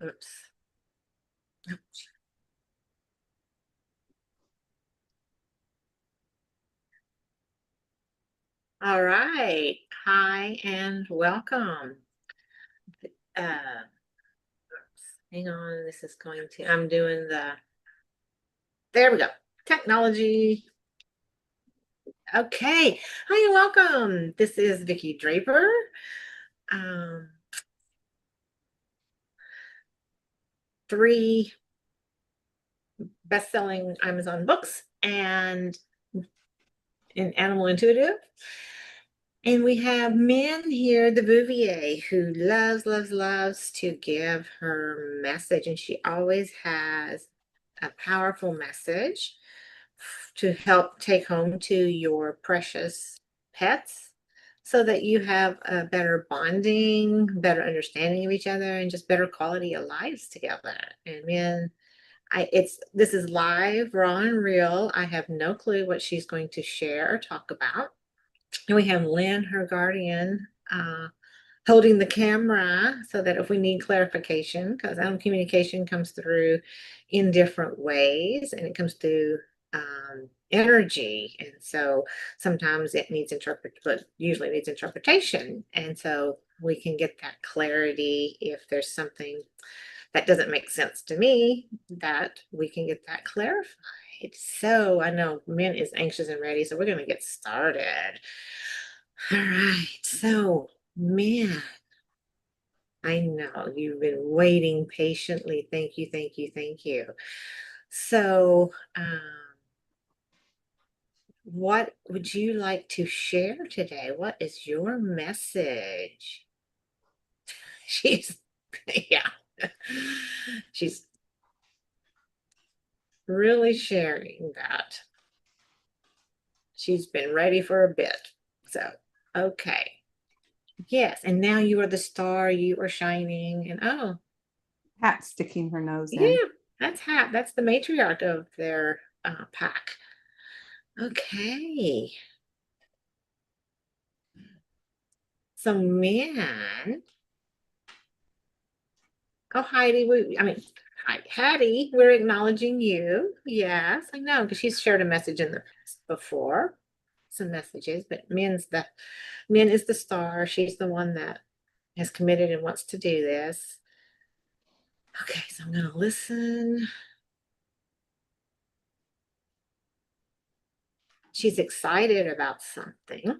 Oops. Oops. All right. Hi and welcome. Uh, Hang on. This is going to, I'm doing there we go. Technology. Okay. Hi and welcome. This is Vicki Draper. Um, Three best-selling Amazon books and in Animal Intuitive. And we have Min here, the Bouvier, who loves to give her message. And she always has a powerful message to help take home to your precious pets so that you have a better bonding, better understanding of each other, and just better quality of lives together. And Min, this is live, raw and real. I have no clue what she's going to share or talk about. And we have Lynn, her guardian, holding the camera so that if we need clarification, because communication comes through in different ways and it comes through energy. And so sometimes it needs but usually needs interpretation. And so we can get that clarity if there's something that doesn't make sense to me, that we can get that clarified. So I know Min is anxious and ready, so we're going to get started. All right. So, Min, I know you've been waiting patiently. Thank you, thank you, thank you. So, what would you like to share today? What is your message? She's, yeah, she's really sharing that. She's been ready for a bit. So, okay. Yes. And now you are the star, you are shining. And oh, Hat sticking her nose yeah, in. that's Hat. That's the matriarch of their pack. Okay. So, man. Oh, Heidi, hi, Hattie, we're acknowledging you. Yes, I know, because she's shared a message in the past before, some messages, but Min is the star. She's the one that has committed and wants to do this. Okay, so I'm going to listen. She's excited about something.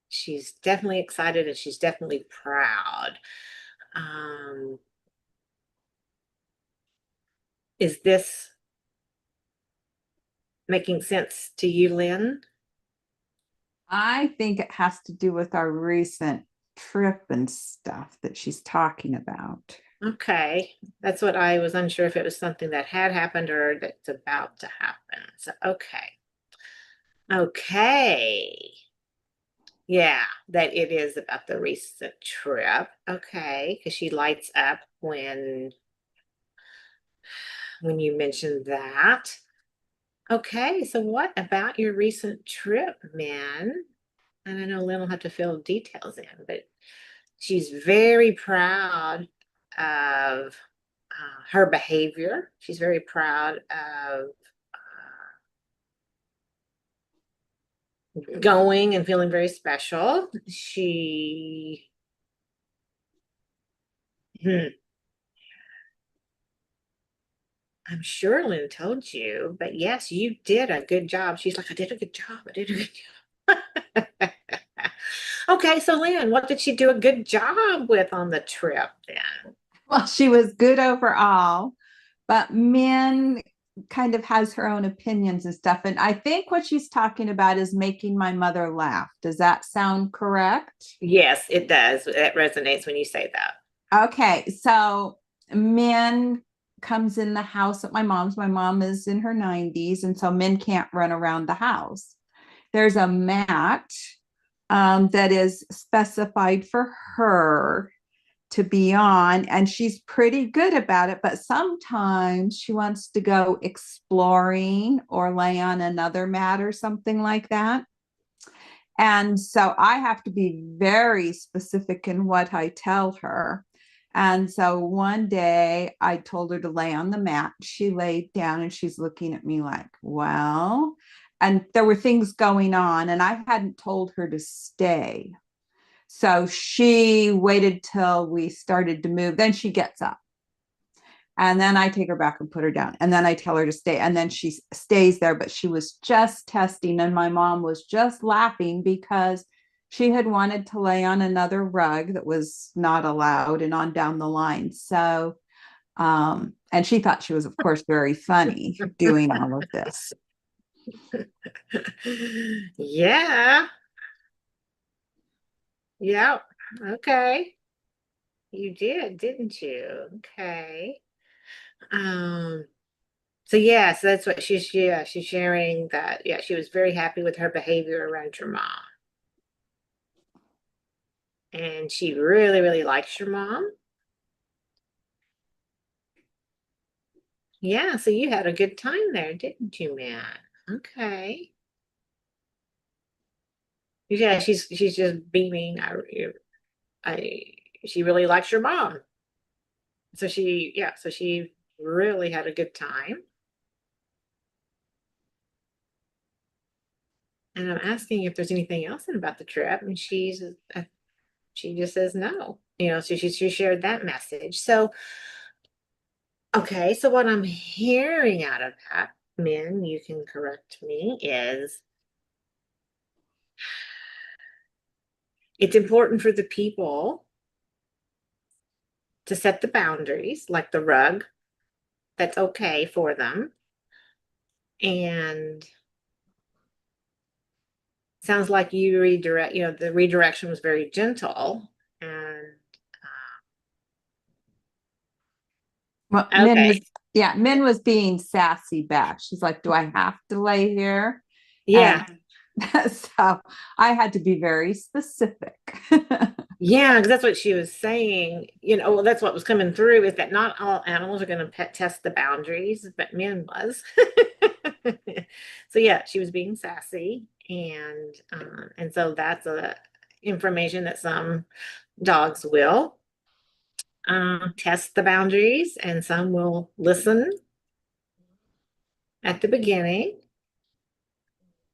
She's definitely excited and she's definitely proud. Is this making sense to you, Lynn? I think it has to do with our recent trip and stuff that she's talking about. Okay, that's what I was unsure if it was something that had happened or that's about to happen. So, okay. Okay. Yeah, that it is about the recent trip. Okay, because she lights up when you mentioned that. Okay, so what about your recent trip, man? And I know Lynn will have to fill details in, but she's very proud of her behavior. She's very proud of going and feeling very special. Hmm, I'm sure Lynn told you, but yes, you did a good job. She's like, I did a good job. I did a good job. Okay, so Lynn, what did she do a good job with on the trip then? Well, she was good overall, but Min kind of has her own opinions and stuff. And I think what she's talking about is making my mother laugh. Does that sound correct? Yes, it does. It resonates when you say that. Okay, so Min comes in the house at my mom's. My mom is in her 90s, and so Min can't run around the house. There's a mat that is specified for her to be on, and she's pretty good about it, but sometimes she wants to go exploring or lay on another mat or something like that. And so I have to be very specific in what I tell her. And so one day I told her to lay on the mat. She laid down and she's looking at me like, well, and there were things going on, and I hadn't told her to stay. So she waited till we started to move. Then she gets up. And then I take her back and put her down. And then I tell her to stay. And then she stays there. But she was just testing. And my mom was just laughing because she had wanted to lay on another rug that was not allowed and on down the line. So, and she thought she was, of course, very funny doing all of this. Yeah. Yeah. Okay. You did, didn't you? Okay. So yeah, so that's what she's sharing that. Yeah, she was very happy with her behavior around your mom. And she really, really likes your mom. Yeah, so you had a good time there, didn't you, Matt? Okay. Yeah, she's just beaming. I she really likes your mom. So she really had a good time. And I'm asking if there's anything else about the trip, and she just says no. So she shared that message. So okay, so what I'm hearing out of that, Min, you can correct me, is it's important for the people to set the boundaries, like the rug, that's okay for them. And sounds like you the redirection was very gentle. And Well, okay. Min was being sassy back. She's like, do I have to lay here? Yeah. And so I had to be very specific. Yeah, because that's what she was saying. Well, that's what was coming through is that not all animals are going to test the boundaries, but Min was. So yeah, she was being sassy, and so that's a information that some dogs will test the boundaries, and some will listen at the beginning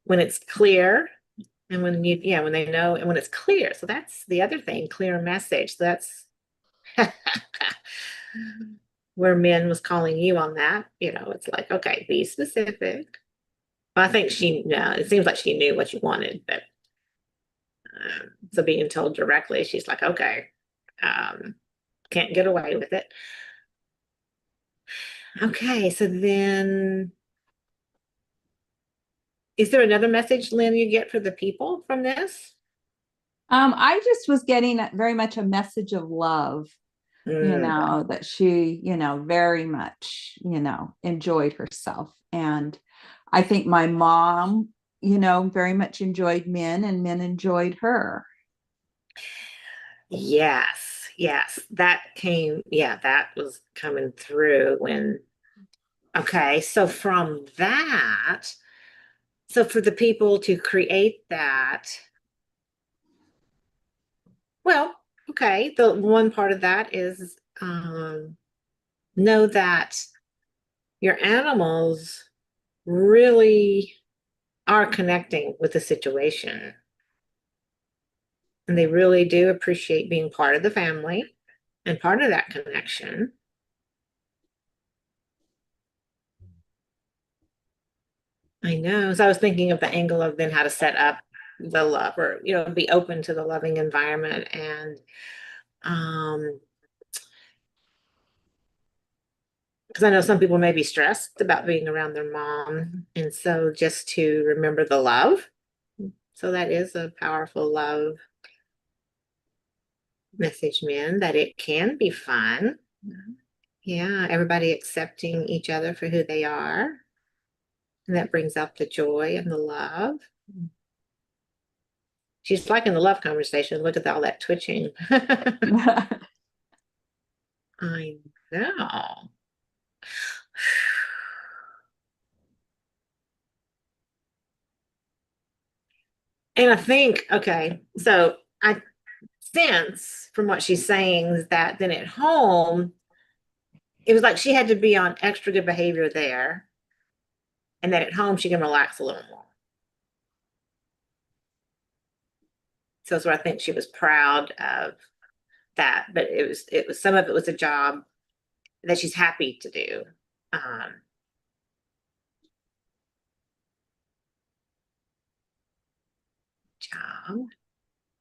when it's clear, and when they know, and when it's clear. So that's the other thing, clear message. So that's where Min was calling you on that. It's like, okay, be specific. Well, I think it seems like she knew what you wanted, but so being told directly, she's like, okay, can't get away with it. Okay, so then is there another message, Lynn, you get for the people from this? I just was getting very much a message of love, that she, very much, enjoyed herself. And I think my mom, very much enjoyed Min, and Min enjoyed her. Yes, yes, that was coming through okay, so from that, so for the people to create that, well, okay, the one part of that is know that your animals really are connecting with the situation. And they really do appreciate being part of the family and part of that connection. I know. So I was thinking of the angle of then how to set up the love, or be open to the loving environment. And because I know some people may be stressed about being around their mom, and so just to remember the love. So that is a powerful love message, Min, that it can be fun. Yeah, everybody accepting each other for who they are. And that brings out the joy and the love. She's liking the love conversation. Look at all that twitching. I know. And I think, okay, so I sense from what she's saying is that then at home, it was like she had to be on extra good behavior there, and that at home she can relax a little more. So that's what I think she was proud of that, but it was some of it was a job that she's happy to do. Um, job.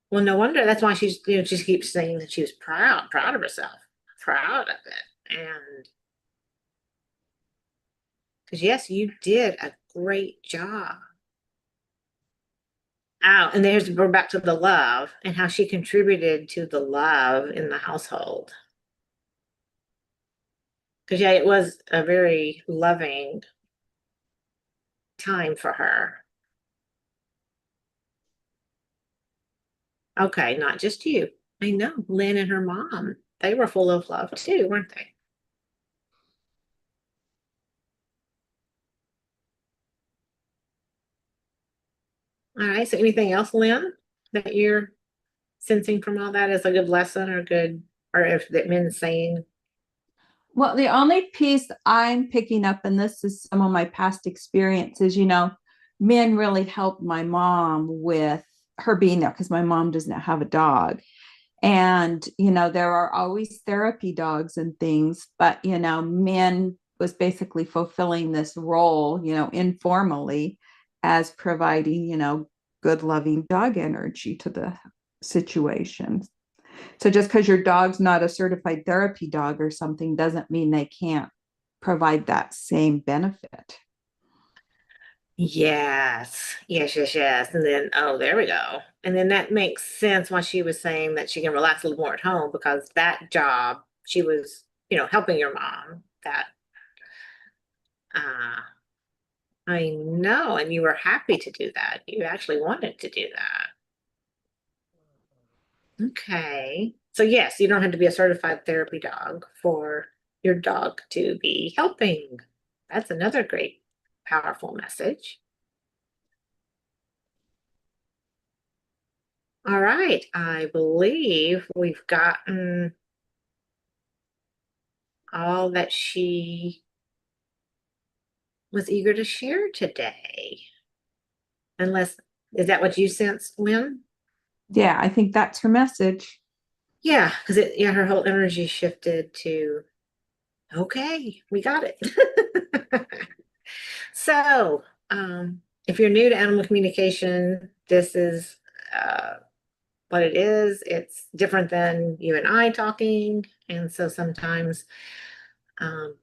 Well, no wonder that's why she's she keeps saying that she was proud of herself, proud of it, and because yes, you did a great job. Oh, and we're back to the love and how she contributed to the love in the household. Because yeah, it was a very loving time for her. Okay, not just you. I know Lynn and her mom, they were full of love too, weren't they? All right, so anything else, Lynn, that you're sensing from all that as a good lesson or good, or if that men's saying, Well, the only piece I'm picking up, and this is some of my past experiences, men really helped my mom with her being there because my mom does not have a dog. And, there are always therapy dogs and things, but, men was basically fulfilling this role, informally as providing, good, loving dog energy to the situation. So just because your dog's not a certified therapy dog or something doesn't mean they can't provide that same benefit. yes, yes, yes, yes. And then, oh, there we go. And then that makes sense why she was saying that she can relax a little more at home because that job, she was, helping your mom. That, uh, I know. And you were happy to do that. You actually wanted to do that. Okay. So yes, you don't have to be a certified therapy dog for your dog to be helping. That's another great, powerful message. All right. I believe we've gotten all that she was eager to share today. Unless, is that what you sense, Lynn? Yeah, I think that's her message. Yeah, because yeah, her whole energy shifted to, okay, we got it. So, if you're new to animal communication, this is what it is. It's different than you and I talking. And so sometimes um,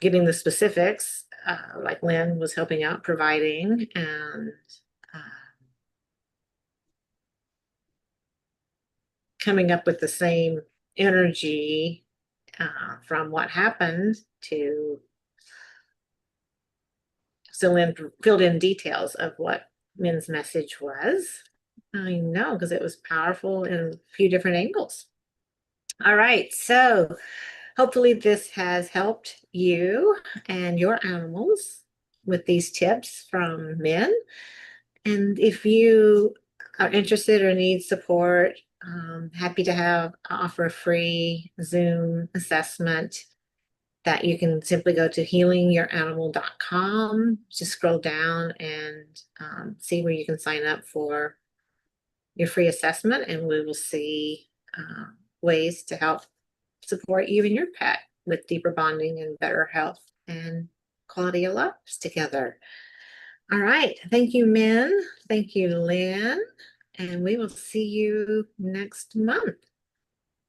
getting the specifics, like Lynn was helping out providing, and uh, coming up with the same energy from what happened to, so Lynn filled in details of what Min's message was. I know, because it was powerful in a few different angles. All right, so hopefully this has helped you and your animals with these tips from Min. And if you are interested or need support, happy to offer a free Zoom assessment that you can simply go to healingyuranimal.com. Just scroll down and see where you can sign up for your free assessment, and we will see ways to help support you and your pet with deeper bonding and better health and quality of lives together. All right. Thank you, Min. Thank you, Lynn. And we will see you next month.